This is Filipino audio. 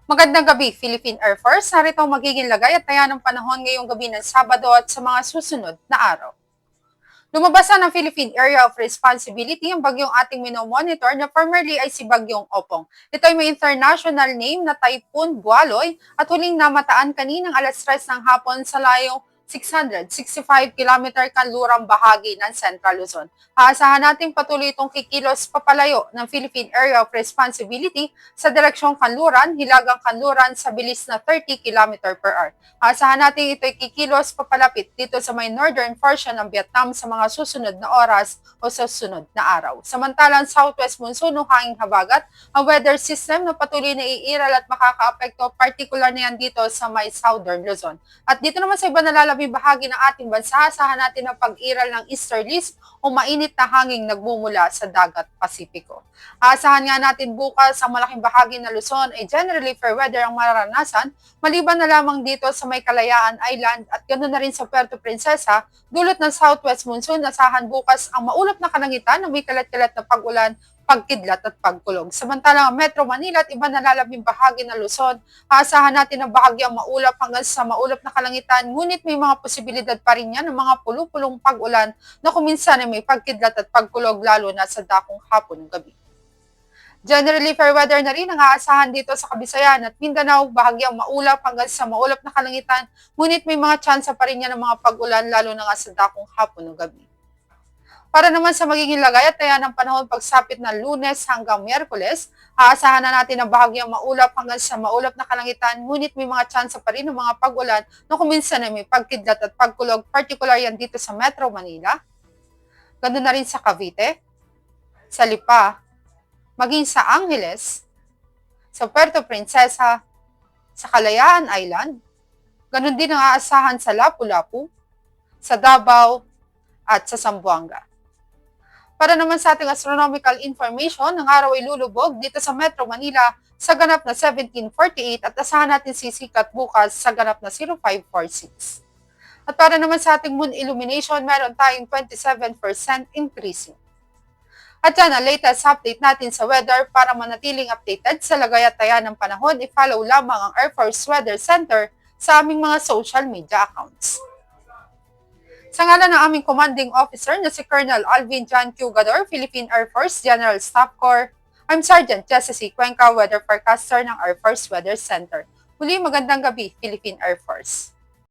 Magandang gabi, Philippine Air Force. Narito ang magiging lagay at taya ng panahon ngayong gabi ng Sabado at sa mga susunod na araw. Lumabas na ng Philippine Area of Responsibility ang bagyong ating minomonitor na formerly ay si Bagyong Opong. Ito ay may international name na Typhoon Bualoy at huling namataan kaninang alas 3 ng hapon sa layong 665 km kanlurang bahagi ng Central Luzon. Aasahan natin patuloy itong kikilos papalayo ng Philippine Area of Responsibility sa direksyong kanluran, hilagang kanluran sa bilis na 30 km per hour. Aasahan natin ito'y kikilos papalapit dito sa may northern portion ng Vietnam sa mga susunod na oras o sa susunod na araw. Samantalang southwest monsoon o hanging habagat, ang weather system na patuloy na iiral at makakaapekto, particular na yan dito sa may southern Luzon. At dito naman sa iba nalalabing bahagi ng ating bansa, asahan natin ang pag-iral ng easterlies o mainit na hanging nagmumula sa dagat Pasipiko. Aasahan nga natin bukas ang malaking bahagi ng Luzon ay generally fair weather ang mararanasan, maliban na lamang dito sa may Kalayaan Island at ganoon na rin sa Puerto Princesa, dulot ng southwest monsoon, asahan bukas ang maulap na kalangitan na may kalat-kalat na pag-ulan, pagkidlat at pagkulog. Samantalang ang Metro Manila at iba nalalabing bahagi ng Luzon, aasahan natin ang bahagyang maulap hanggang sa maulap na kalangitan, ngunit may mga posibilidad pa rin yan ng mga pulupulong pag-ulan na kuminsan ay may pagkidlat at pagkulog lalo na sa dakong hapon gabi. Generally fair weather na rin ang aasahan dito sa Kabisayan at Mindanao, bahagyang maulap hanggang sa maulap na kalangitan, ngunit may mga tsansa pa rin yan ng mga pag-ulan lalo na nga sa dakong hapon o gabi. Para naman sa magiging lagay at taya ng panahon pagsapit ng Lunes hanggang Miyerkules, aasahan na natin ang bahagyang maulap hanggang sa maulap na kalangitan, ngunit may mga tsansa pa rin ng mga pag-ulan na kuminsan ay may pagkidlat at pagkulog, particular yan dito sa Metro Manila, ganoon na rin sa Cavite, sa Lipa, maging sa Angeles, sa Puerto Princesa, sa Kalayaan Island, ganoon din ang aasahan sa Lapu-Lapu, sa Davao, at sa Zamboanga. Para naman sa ating astronomical information, ang araw ay lulubog dito sa Metro Manila sa ganap na 1748 at asahan natin sisikat bukas sa ganap na 0546. At para naman sa ating moon illumination, meron tayong 27% increasing. At yan ang latest update natin sa weather. Para manatiling updated sa lagay at taya ng panahon, i-follow lamang ang Air Force Weather Center sa aming mga social media accounts. Sa ngalan ng aming commanding officer na si Colonel Alvin John Q. Gador, Philippine Air Force General Staff Corps, I'm Sergeant Jesse C. Cuenca, Weather Forecaster ng Air Force Weather Center. Muli magandang gabi, Philippine Air Force.